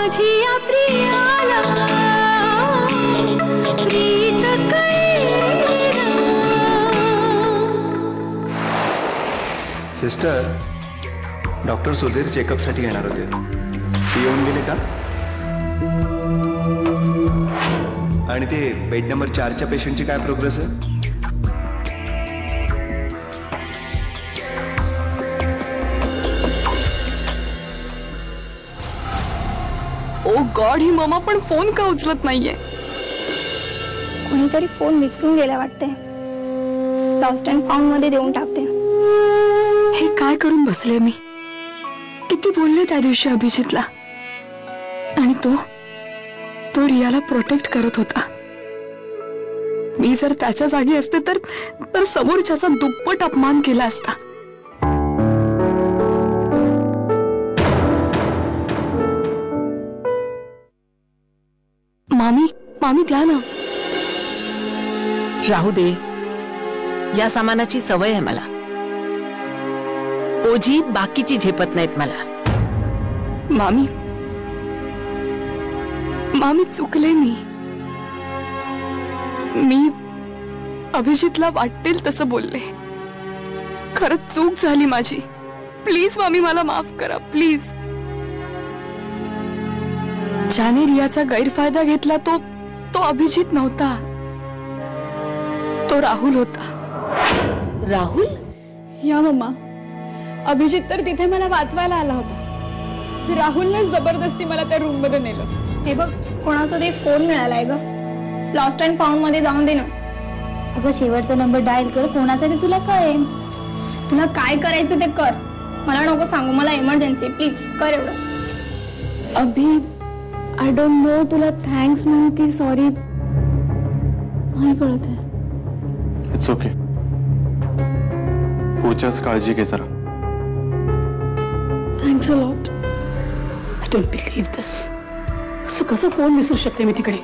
माझी या प्रियाला प्रीत कळेना। सिस्टर, डॉक्टर सुधीर चेकअप साठी येणार होते, ते येऊन गेले का? आणि ते बेड नंबर 4च्या पेशंटची काय प्रोग्रेस आहे? ओ गॉड, ही ममा पण फोन का उचलत नाहीये? कोणीतरी फोन विसरून गेला वाटते, लॉस्ट अँड फाउंड मध्ये देऊन टाकते। हे काय करून बसले मी? किती बोलले त्या दिवशी अभिजितला, आणि तो रियाला प्रोटेक्ट करत होता। मी जर त्याच्या जागी असते तर समोरच्याचा दुप्पट अपमान केला असता। मामी द्या ना। राहू दे, या सामानाची सवय आहे मला। ओझी बाकीची झेपत नाहीत मला। मामी चुकले मी अभिजितला वाटेल तसं बोलले। खरंच चूक झाली माझी। प्लीज मामी, मला माफ करा प्लीज। ज्याने रियाचा गैरफायदा घेतला तो अभिजित नव्हता, तो राहुल होता। राहुल? या मम्मा, अभिजित तर तिथे मला वाचवायला आला होता। राहुलने जबरदस्ती मला त्या रूम मध्ये नेलं। हे बघ, कोणाचा तरी फोन मिळालाय ग, लॉस्ट अँड फाउंड मध्ये जाऊन दे ना। अगं शेवटचा नंबर डायल कर, कोणाचा ते तुला कळेल। तुला काय करायचं ते कर, मला नको सांगू, मला इमर्जन्सी, प्लीज कर एवढं। अभि, आय डोंट नो तुला थँक्स म्हणू की सॉरी नाही कळत आहे। इट्स ओके, पुढच्याच काळजी घे जरा। Thanks a lot. I don't believe this. असं कसं फोन विसरू शकते मी तिकडे?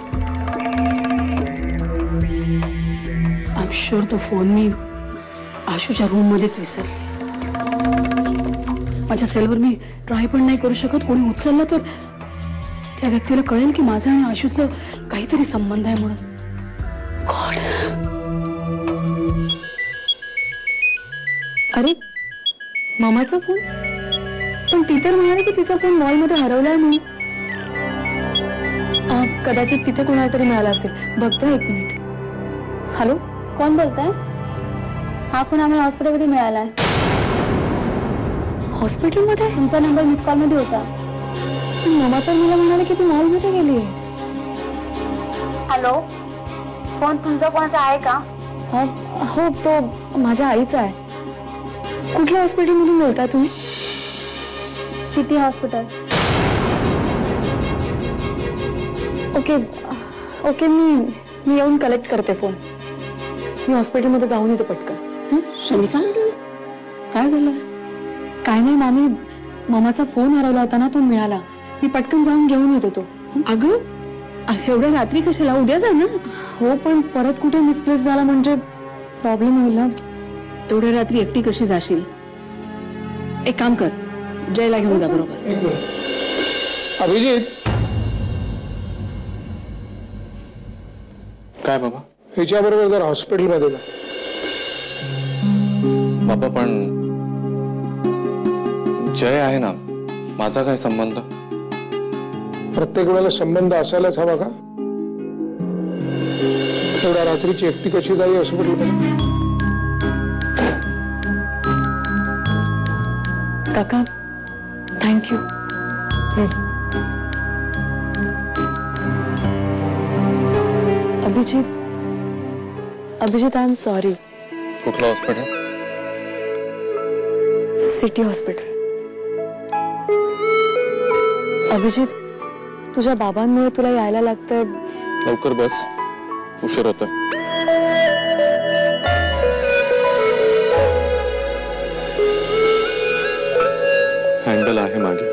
आय एम शुअर तो फोन मी आशूच्या रूम मध्येच विसरले। माझ्या सेलवर मी ट्राय पण नाही करू शकत, कोणी उचललं तर त्या व्यक्तीला कळेल की माझं आणि आशूचं काहीतरी संबंध आहे म्हणून। गॉड। अरे मामाचा फोन? पण ती तर म्हणाली की तिचा फोन मॉलमध्ये हरवलाय म्हणून। कदाचित तिथे कोणाला तरी मिळाला असेल, बघते 1 मिनिट। हॅलो, कोण बोलताय? हा फोन आम्हाला हॉस्पिटलमध्ये मिळालाय। हॉस्पिटलमध्ये? तुमचा नंबर मिस कॉल मध्ये होता। मामा तर मला म्हणाले की तू मॉलमध्ये गेली। हॅलो, फोन तुमचा कोणाचा आहे का? हो, तो माझ्या आईचा आहे। कुठल्या हॉस्पिटलमधून बोलताय तुम्ही? City hospital. ओके, मी येऊन कलेक्ट करते फोन। मी हॉस्पिटलमध्ये जाऊन येतो पटकन। शनिता, काय झालं? काय नाही मामी, मामाचा फोन हरवला होता ना, तो मिळाला। मी पटकन जाऊन घेऊन येतो तो। अगं, एवढ्या रात्री कशाला? उद्या जा ना। हो, पण परत कुठे मिसप्लेस झाला म्हणजे प्रॉब्लेम होईल ना। एवढ्या रात्री एकटी कशी जाशील? एक काम कर, जयला घेऊन जा बरोबर। अभिजित, काय बाबा? हिच्याबरोबर जर हॉस्पिटलमध्ये जा। बाबा पण जय आहे ना, माझा काय संबंध? प्रत्येक वेळेला संबंध असायलाच हवा का? एवढ्या रात्रीची एकटी कशी जाई हॉस्पिटलमध्ये? काका, thank you. Abhijit I am sorry. कुठलं हॉस्पिटल? City hospital. अभिजित, तुझ्या बाबांमुळे तुला यायला लागतंय। लवकर बस, उशीर होतोय। हँडल आहे मागे।